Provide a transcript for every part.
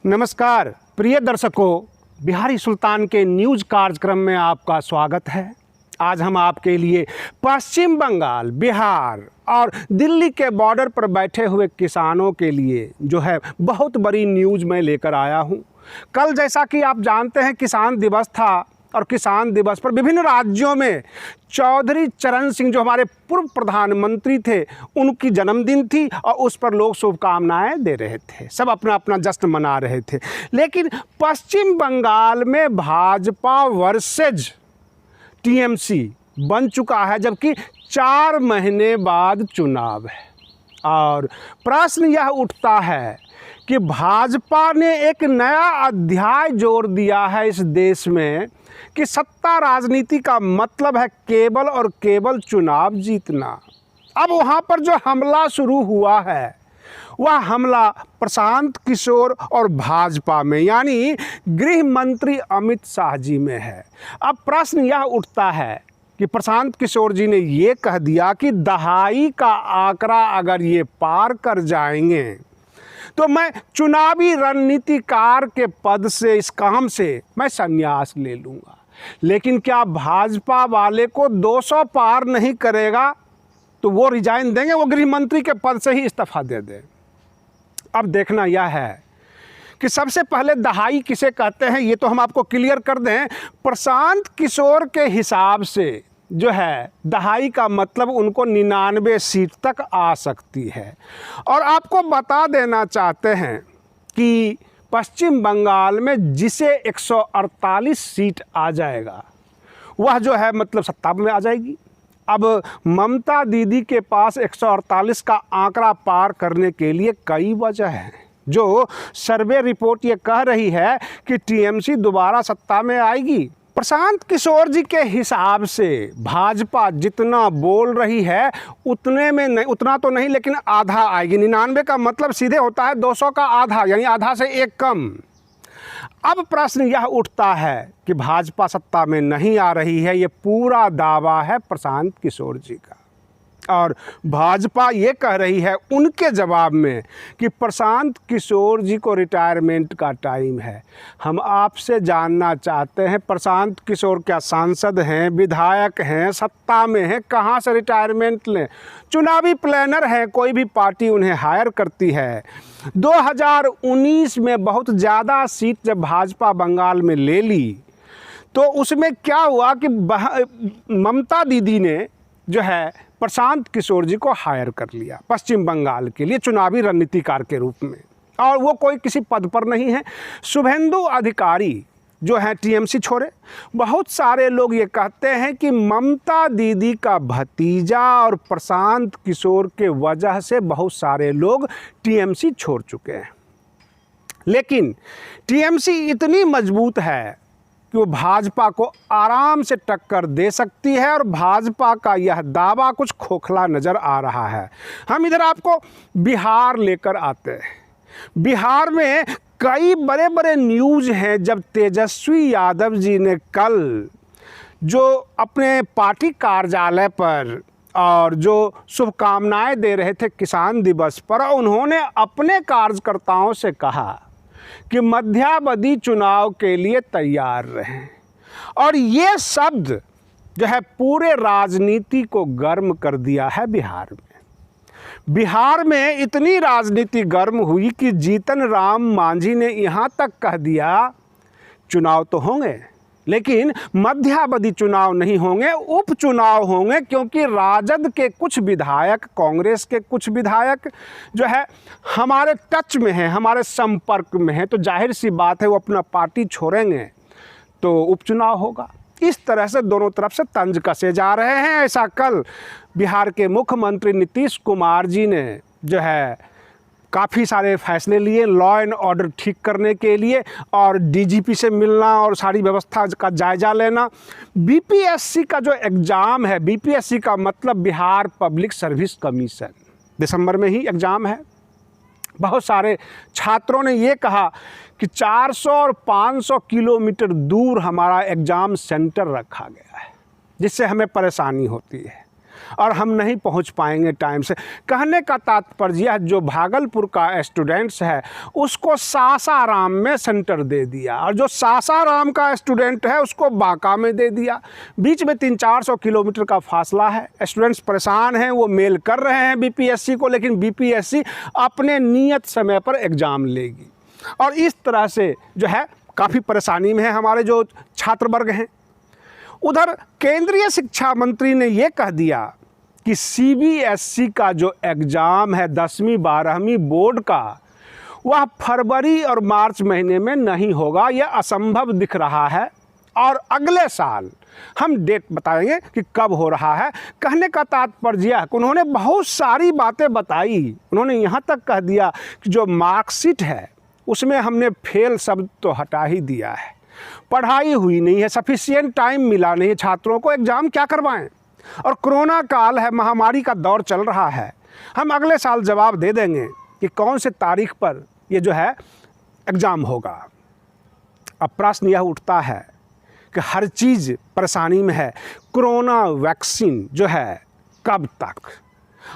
नमस्कार प्रिय दर्शकों, बिहारी सुल्तान के न्यूज़ कार्यक्रम में आपका स्वागत है। आज हम आपके लिए पश्चिम बंगाल, बिहार और दिल्ली के बॉर्डर पर बैठे हुए किसानों के लिए जो है बहुत बड़ी न्यूज़ मैं लेकर आया हूं। कल जैसा कि आप जानते हैं किसान दिवस था और किसान दिवस पर विभिन्न राज्यों में चौधरी चरण सिंह जो हमारे पूर्व प्रधानमंत्री थे उनकी जन्मदिन थी और उस पर लोग शुभकामनाएं दे रहे थे, सब अपना अपना जश्न मना रहे थे। लेकिन पश्चिम बंगाल में भाजपा वर्सेज टीएमसी बन चुका है, जबकि 4 महीने बाद चुनाव है। और प्रश्न यह उठता है कि भाजपा ने एक नया अध्याय जोड़ दिया है इस देश में कि सत्ता राजनीति का मतलब है केवल और केवल चुनाव जीतना। अब वहाँ पर जो हमला शुरू हुआ है वह हमला प्रशांत किशोर और भाजपा में यानी गृह मंत्री अमित शाह जी में है। अब प्रश्न यह उठता है कि प्रशांत किशोर जी ने ये कह दिया कि दहाई का आंकड़ा अगर ये पार कर जाएंगे तो मैं चुनावी रणनीतिकार के पद से, इस काम से मैं संन्यास ले लूँगा। लेकिन क्या भाजपा वाले को 200 पार नहीं करेगा तो वो रिजाइन देंगे, वो गृह मंत्री के पद से ही इस्तीफा दे दें। अब देखना यह है कि सबसे पहले दहाई किसे कहते हैं ये तो हम आपको क्लियर कर दें। प्रशांत किशोर के हिसाब से जो है दहाई का मतलब उनको 99 सीट तक आ सकती है। और आपको बता देना चाहते हैं कि पश्चिम बंगाल में जिसे 148 सीट आ जाएगा वह जो है मतलब सत्ता में आ जाएगी। अब ममता दीदी के पास 148 का आंकड़ा पार करने के लिए कई वजह हैं। जो सर्वे रिपोर्ट ये कह रही है कि टीएमसी दोबारा सत्ता में आएगी। प्रशांत किशोर जी के हिसाब से भाजपा जितना बोल रही है उतने में नहीं, उतना तो नहीं लेकिन आधा आएगी। 99 का मतलब सीधे होता है 200 का आधा, यानी आधा से एक कम। अब प्रश्न यह उठता है कि भाजपा सत्ता में नहीं आ रही है, ये पूरा दावा है प्रशांत किशोर जी का। और भाजपा ये कह रही है उनके जवाब में कि प्रशांत किशोर जी को रिटायरमेंट का टाइम है। हम आपसे जानना चाहते हैं प्रशांत किशोर क्या सांसद हैं, विधायक हैं, सत्ता में हैं, कहाँ से रिटायरमेंट लें? चुनावी प्लानर हैं, कोई भी पार्टी उन्हें हायर करती है। 2019 में बहुत ज़्यादा सीट जब भाजपा बंगाल में ले ली तो उसमें क्या हुआ कि ममता दीदी ने जो है प्रशांत किशोर जी को हायर कर लिया पश्चिम बंगाल के लिए चुनावी रणनीतिकार के रूप में। और वो कोई किसी पद पर नहीं है। शुभेंदु अधिकारी जो है टीएमसी छोड़े। बहुत सारे लोग ये कहते हैं कि ममता दीदी का भतीजा और प्रशांत किशोर के वजह से बहुत सारे लोग टीएमसी छोड़ चुके हैं। लेकिन टीएमसी इतनी मजबूत है कि वो भाजपा को आराम से टक्कर दे सकती है और भाजपा का यह दावा कुछ खोखला नज़र आ रहा है। हम इधर आपको बिहार लेकर आते हैं। बिहार में कई बड़े बड़े न्यूज़ हैं। जब तेजस्वी यादव जी ने कल जो अपने पार्टी कार्यालय पर और जो शुभकामनाएं दे रहे थे किसान दिवस पर, उन्होंने अपने कार्यकर्ताओं से कहा कि मध्यावधि चुनाव के लिए तैयार रहें। और ये शब्द जो है पूरे राजनीति को गर्म कर दिया है बिहार में। बिहार में इतनी राजनीति गर्म हुई कि जीतन राम मांझी ने यहाँ तक कह दिया चुनाव तो होंगे लेकिन मध्यावधि चुनाव नहीं होंगे, उपचुनाव होंगे, क्योंकि राजद के कुछ विधायक, कांग्रेस के कुछ विधायक जो है हमारे टच में हैं, हमारे संपर्क में हैं, तो जाहिर सी बात है वो अपना पार्टी छोड़ेंगे तो उपचुनाव होगा। इस तरह से दोनों तरफ से तंज कसे जा रहे हैं। ऐसा कल बिहार के मुख्यमंत्री नीतीश कुमार जी ने जो है काफ़ी सारे फैसले लिए लॉ एंड ऑर्डर ठीक करने के लिए, और डीजीपी से मिलना और सारी व्यवस्था का जायजा लेना। बीपीएससी का जो एग्ज़ाम है, बीपीएससी का मतलब बिहार पब्लिक सर्विस कमीशन, दिसंबर में ही एग्ज़ाम है। बहुत सारे छात्रों ने ये कहा कि 400 और 500 किलोमीटर दूर हमारा एग्ज़ाम सेंटर रखा गया है, जिससे हमें परेशानी होती है। और हम नहीं पहुंच पाएंगे टाइम से। कहने का तात्पर्य जो भागलपुर का स्टूडेंट्स है उसको सासाराम में सेंटर दे दिया, और जो सासाराम का स्टूडेंट है उसको बांका में दे दिया। बीच में 300-400 किलोमीटर का फासला है। स्टूडेंट्स परेशान हैं, वो मेल कर रहे हैं बीपीएससी को, लेकिन बीपीएससी अपने नियत समय पर एग्ज़ाम लेगी। और इस तरह से जो है काफ़ी परेशानी में है हमारे जो छात्र वर्ग हैं। उधर केंद्रीय शिक्षा मंत्री ने ये कह दिया कि सीबीएसई का जो एग्ज़ाम है 10वीं 12वीं बोर्ड का, वह फरवरी और मार्च महीने में नहीं होगा, यह असंभव दिख रहा है। और अगले साल हम डेट बताएंगे कि कब हो रहा है। कहने का तात्पर्य है कि उन्होंने बहुत सारी बातें बताई। उन्होंने यहाँ तक कह दिया कि जो मार्कशीट है उसमें हमने फेल शब्द तो हटा ही दिया है, पढ़ाई हुई नहीं है, सफिशिएंट टाइम मिला नहीं है छात्रों को, एग्ज़ाम क्या करवाएं। और कोरोना काल है, महामारी का दौर चल रहा है। हम अगले साल जवाब दे देंगे कि कौन से तारीख पर ये जो है एग्ज़ाम होगा। अब प्रश्न यह उठता है कि हर चीज़ परेशानी में है, कोरोना वैक्सीन जो है कब तक।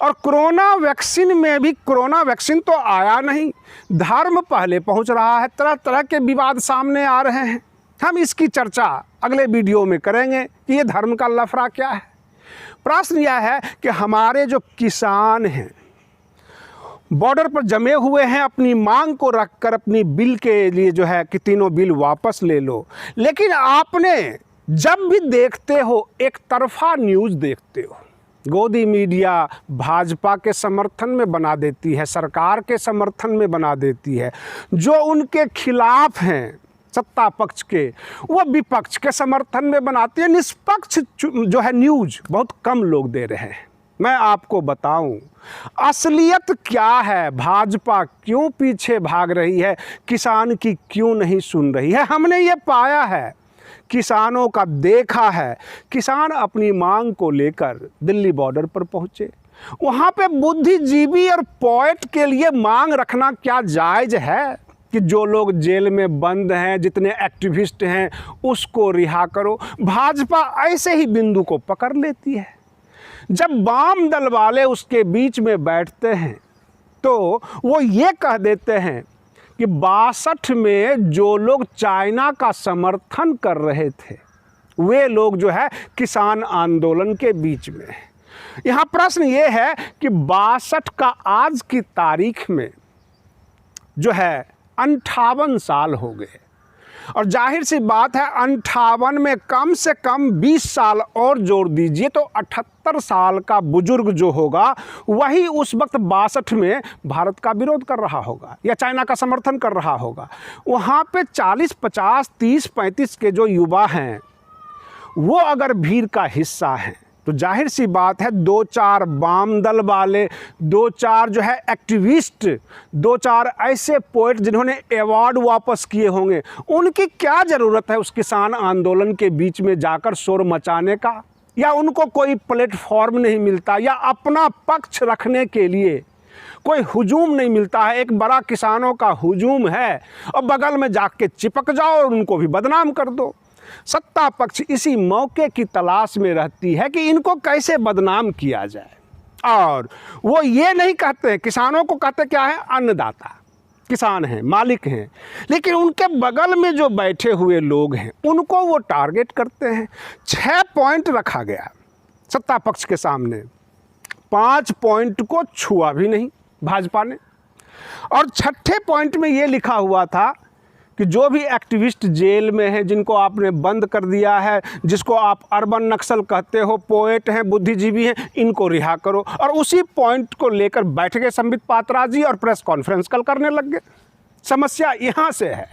और कोरोना वैक्सीन में भी कोरोना वैक्सीन तो आया नहीं, धर्म पहले पहुंच रहा है, तरह तरह के विवाद सामने आ रहे हैं। हम इसकी चर्चा अगले वीडियो में करेंगे कि ये धर्म का लफड़ा क्या है। प्रश्न यह है कि हमारे जो किसान हैं बॉर्डर पर जमे हुए हैं, अपनी मांग को रखकर अपनी बिल के लिए जो है कि तीनों बिल वापस ले लो, लेकिन आपने जब भी देखते हो एक तरफा न्यूज़ देखते हो। गोदी मीडिया भाजपा के समर्थन में बना देती है, सरकार के समर्थन में बना देती है। जो उनके खिलाफ हैं सत्ता पक्ष के, वो विपक्ष के समर्थन में बनाती है। निष्पक्ष जो है न्यूज़ बहुत कम लोग दे रहे हैं। मैं आपको बताऊं असलियत क्या है, भाजपा क्यों पीछे भाग रही है, किसान की क्यों नहीं सुन रही है। हमने ये पाया है, किसानों का देखा है। किसान अपनी मांग को लेकर दिल्ली बॉर्डर पर पहुंचे, वहाँ पे बुद्धिजीवी और पोएट के लिए मांग रखना क्या जायज़ है कि जो लोग जेल में बंद हैं, जितने एक्टिविस्ट हैं, उसको रिहा करो। भाजपा ऐसे ही बिंदु को पकड़ लेती है। जब वाम दल वाले उसके बीच में बैठते हैं तो वो ये कह देते हैं कि 62 में जो लोग चाइना का समर्थन कर रहे थे वे लोग जो है किसान आंदोलन के बीच में हैं। यहाँ प्रश्न ये है कि 62 का आज की तारीख में जो है 58 साल हो गए, और जाहिर सी बात है 58 में कम से कम 20 साल और जोड़ दीजिए तो 78 साल का बुजुर्ग जो होगा वही उस वक्त 62 में भारत का विरोध कर रहा होगा या चाइना का समर्थन कर रहा होगा। वहाँ पे 40, 50, 30, 35 के जो युवा हैं वो अगर भीड़ का हिस्सा हैं तो जाहिर सी बात है 2-4 वाम दल वाले, 2-4 जो है एक्टिविस्ट, 2-4 ऐसे पोएट जिन्होंने अवार्ड वापस किए होंगे, उनकी क्या ज़रूरत है उस किसान आंदोलन के बीच में जाकर शोर मचाने का। या उनको कोई प्लेटफॉर्म नहीं मिलता, या अपना पक्ष रखने के लिए कोई हुजूम नहीं मिलता है। एक बड़ा किसानों का हुजूम है और बगल में जाके चिपक जाओ और उनको भी बदनाम कर दो। सत्ता पक्ष इसी मौके की तलाश में रहती है कि इनको कैसे बदनाम किया जाए। और वो ये नहीं कहते, किसानों को कहते क्या है, अन्नदाता किसान हैं, मालिक हैं, लेकिन उनके बगल में जो बैठे हुए लोग हैं उनको वो टारगेट करते हैं। 6 पॉइंट रखा गया सत्ता पक्ष के सामने, 5 पॉइंट को छुआ भी नहीं भाजपा ने। और 6ठे पॉइंट में ये लिखा हुआ था कि जो भी एक्टिविस्ट जेल में हैं, जिनको आपने बंद कर दिया है, जिसको आप अर्बन नक्सल कहते हो, पोएट हैं, बुद्धिजीवी हैं, इनको रिहा करो। और उसी पॉइंट को लेकर बैठ गए संबित पात्रा जी और प्रेस कॉन्फ्रेंस कल करने लग गए। समस्या यहाँ से है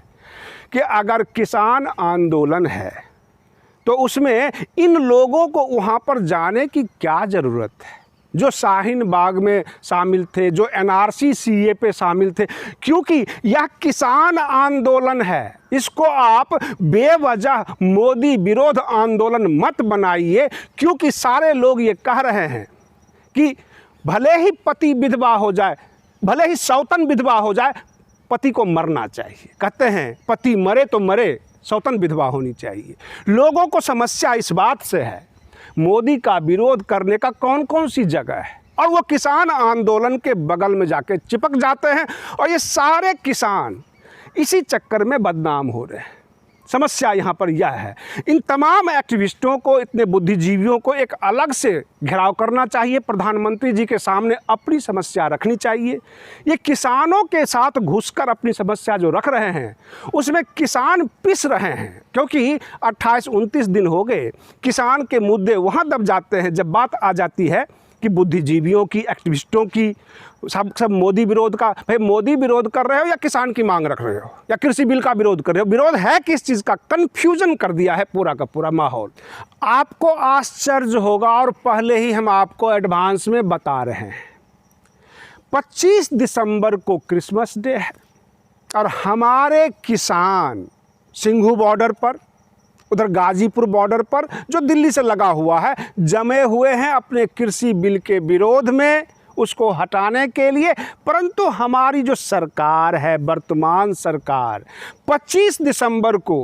कि अगर किसान आंदोलन है तो उसमें इन लोगों को वहाँ पर जाने की क्या ज़रूरत है, जो शाहीन बाग में शामिल थे, जो एनआरसी सीए पे शामिल थे। क्योंकि यह किसान आंदोलन है, इसको आप बेवजह मोदी विरोध आंदोलन मत बनाइए। क्योंकि सारे लोग ये कह रहे हैं कि भले ही पति विधवा हो जाए, भले ही सौतन विधवा हो जाए, पति को मरना चाहिए। कहते हैं पति मरे तो मरे, सौतन विधवा होनी चाहिए। लोगों को समस्या इस बात से है, मोदी का विरोध करने का कौन कौन सी जगह है, और वो किसान आंदोलन के बगल में जाके चिपक जाते हैं और ये सारे किसान इसी चक्कर में बदनाम हो रहे हैं। समस्या यहाँ पर यह है, इन तमाम एक्टिविस्टों को, इतने बुद्धिजीवियों को एक अलग से घेराव करना चाहिए, प्रधानमंत्री जी के सामने अपनी समस्या रखनी चाहिए। ये किसानों के साथ घुसकर अपनी समस्या जो रख रहे हैं उसमें किसान पिस रहे हैं, क्योंकि 28-29 दिन हो गए किसान के मुद्दे वहाँ दब जाते हैं जब बात आ जाती है कि बुद्धिजीवियों की, एक्टिविस्टों की, सब मोदी विरोध का। भाई मोदी विरोध कर रहे हो या किसान की मांग रख रहे हो या कृषि बिल का विरोध कर रहे हो, विरोध है किस चीज़ का? कन्फ्यूजन कर दिया है पूरा का पूरा माहौल। आपको आश्चर्य होगा, और पहले ही हम आपको एडवांस में बता रहे हैं, 25 दिसंबर को क्रिसमस डे है और हमारे किसान सिंघू बॉर्डर पर, उधर गाजीपुर बॉर्डर पर जो दिल्ली से लगा हुआ है, जमे हुए हैं अपने कृषि बिल के विरोध में, उसको हटाने के लिए। परंतु हमारी जो सरकार है, वर्तमान सरकार, 25 दिसंबर को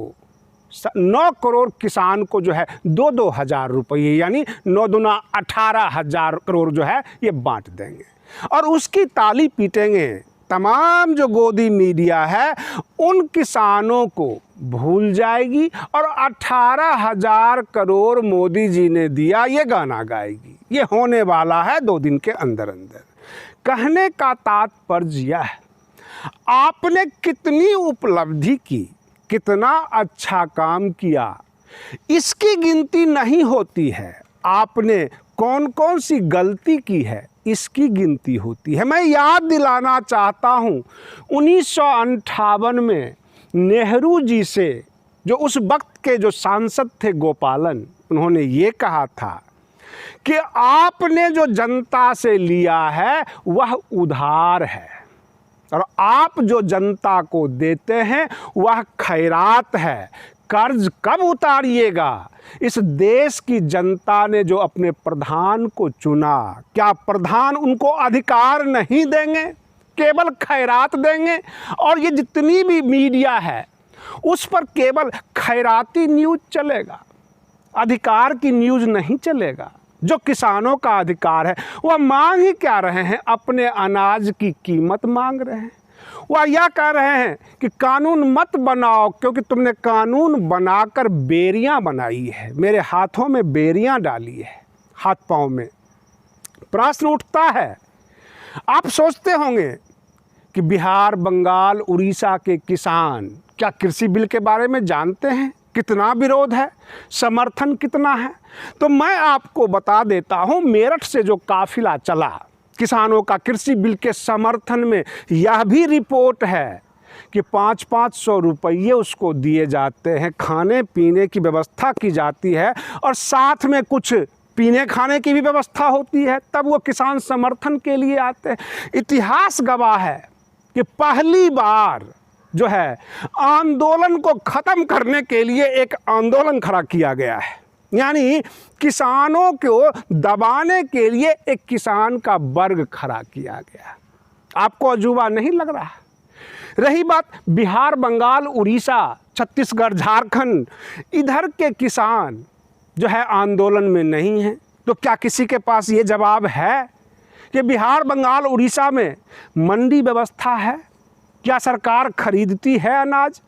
9 करोड़ किसान को जो है 2-2 हज़ार रुपये, यानी 9 दूना 18,000 करोड़ जो है ये बांट देंगे, और उसकी ताली पीटेंगे। तमाम जो गोदी मीडिया है उन किसानों को भूल जाएगी और 18,000 करोड़ मोदी जी ने दिया ये गाना गाएगी। ये होने वाला है 2 दिन के अंदर अंदर। कहने का तात्पर्य यह है, आपने कितनी उपलब्धि की, कितना अच्छा काम किया, इसकी गिनती नहीं होती है। आपने कौन कौन सी गलती की है इसकी गिनती होती है। मैं याद दिलाना चाहता हूँ 1958 में नेहरू जी से, जो उस वक्त के जो सांसद थे गोपालन, उन्होंने ये कहा था कि आपने जो जनता से लिया है वह उधार है, और आप जो जनता को देते हैं वह खैरात है। कर्ज कब उतारिएगा? इस देश की जनता ने जो अपने प्रधान को चुना, क्या प्रधान उनको अधिकार नहीं देंगे, केवल खैरात देंगे? और ये जितनी भी मीडिया है उस पर केवल खैराती न्यूज़ चलेगा, अधिकार की न्यूज़ नहीं चलेगा। जो किसानों का अधिकार है वह मांग ही क्या रहे हैं? अपने अनाज की कीमत मांग रहे हैं। वह यह कह रहे हैं कि कानून मत बनाओ, क्योंकि तुमने कानून बनाकर बेरियां बनाई है, मेरे हाथों में बेरियां डाली है, हाथ पांव में। प्रश्न उठता है, आप सोचते होंगे कि बिहार, बंगाल, उड़ीसा के किसान क्या कृषि बिल के बारे में जानते हैं? कितना विरोध है, समर्थन कितना है? तो मैं आपको बता देता हूँ, मेरठ से जो काफिला चला किसानों का कृषि बिल के समर्थन में, यह भी रिपोर्ट है कि 500-500 रुपये उसको दिए जाते हैं, खाने पीने की व्यवस्था की जाती है, और साथ में कुछ पीने खाने की भी व्यवस्था होती है, तब वो किसान समर्थन के लिए आते हैं। इतिहास गवाह है कि पहली बार जो है आंदोलन को ख़त्म करने के लिए एक आंदोलन खड़ा किया गया है, यानी किसानों को दबाने के लिए एक किसान का वर्ग खड़ा किया गया। आपको अजूबा नहीं लग रहा? रही बात बिहार, बंगाल, उड़ीसा, छत्तीसगढ़, झारखंड, इधर के किसान जो है आंदोलन में नहीं हैं, तो क्या किसी के पास ये जवाब है कि बिहार, बंगाल, उड़ीसा में मंडी व्यवस्था है? क्या सरकार खरीदती है अनाज?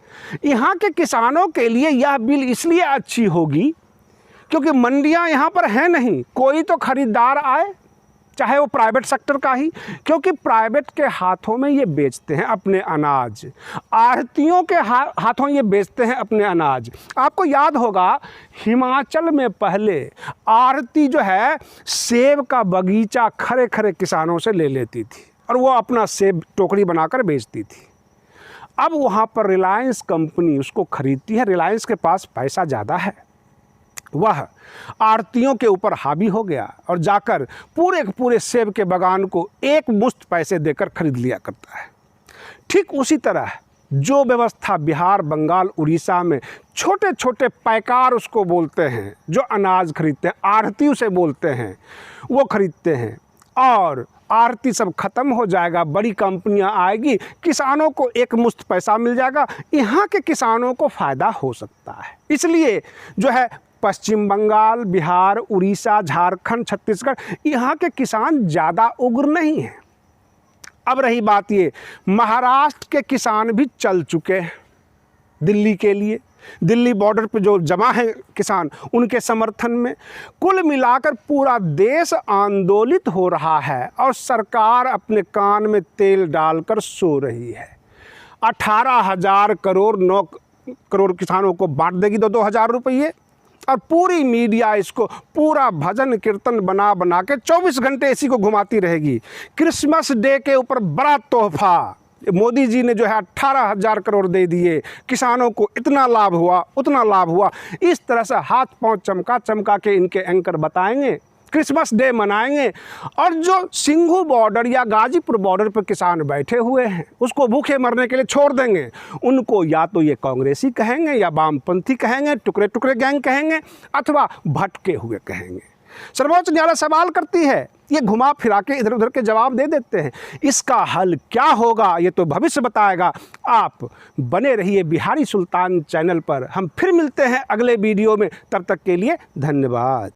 यहाँ के किसानों के लिए यह बिल इसलिए अच्छी होगी क्योंकि मंडियाँ यहाँ पर हैं नहीं, कोई तो खरीदार आए, चाहे वो प्राइवेट सेक्टर का ही, क्योंकि प्राइवेट के हाथों में ये बेचते हैं अपने अनाज, आढ़तियों के हाथों ये बेचते हैं अपने अनाज। आपको याद होगा हिमाचल में पहले आढ़ती जो है सेब का बगीचा खरे खरे किसानों से ले लेती थी और वो अपना सेब टोकरी बनाकर बेचती थी। अब वहाँ पर रिलायंस कंपनी उसको खरीदती है, रिलायंस के पास पैसा ज़्यादा है, वह आढ़तियों के ऊपर हावी हो गया और जाकर पूरे के पूरे सेब के बागान को एक मुश्त पैसे देकर खरीद लिया करता है। ठीक उसी तरह जो व्यवस्था बिहार, बंगाल, उड़ीसा में छोटे छोटे पैकार उसको बोलते हैं, जो अनाज खरीदते हैं, आढ़ती उसे बोलते हैं, वो खरीदते हैं, और आढ़ती सब खत्म हो जाएगा, बड़ी कंपनियां आएगी, किसानों को एक मुश्त पैसा मिल जाएगा, यहाँ के किसानों को फ़ायदा हो सकता है। इसलिए जो है पश्चिम बंगाल, बिहार, उड़ीसा, झारखंड, छत्तीसगढ़, यहाँ के किसान ज़्यादा उग्र नहीं हैं। अब रही बात ये, महाराष्ट्र के किसान भी चल चुके हैं दिल्ली के लिए। दिल्ली बॉर्डर पे जो जमा है किसान, उनके समर्थन में कुल मिलाकर पूरा देश आंदोलित हो रहा है और सरकार अपने कान में तेल डालकर सो रही है। 18,000 करोड़ 9 करोड़ किसानों को बांट देगी 2-2 हज़ार रुपये, और पूरी मीडिया इसको पूरा भजन कीर्तन बना बना के 24 घंटे इसी को घुमाती रहेगी। क्रिसमस डे के ऊपर बड़ा तोहफा मोदी जी ने जो है 18,000 करोड़ दे दिए, किसानों को इतना लाभ हुआ, उतना लाभ हुआ। इस तरह से हाथ पांव चमका चमका के इनके एंकर बताएंगे, क्रिसमस डे मनाएंगे, और जो सिंघू बॉर्डर या गाजीपुर बॉर्डर पर किसान बैठे हुए हैं उसको भूखे मरने के लिए छोड़ देंगे। उनको या तो ये कांग्रेसी कहेंगे या वामपंथी कहेंगे, टुकड़े टुकड़े गैंग कहेंगे, अथवा भटके हुए कहेंगे। सर्वोच्च न्यायालय सवाल करती है, ये घुमा फिरा के इधर उधर के जवाब दे देते हैं। इसका हल क्या होगा ये तो भविष्य बताएगा। आप बने रहिए बिहारी सुल्तान चैनल पर। हम फिर मिलते हैं अगले वीडियो में, तब तक के लिए धन्यवाद।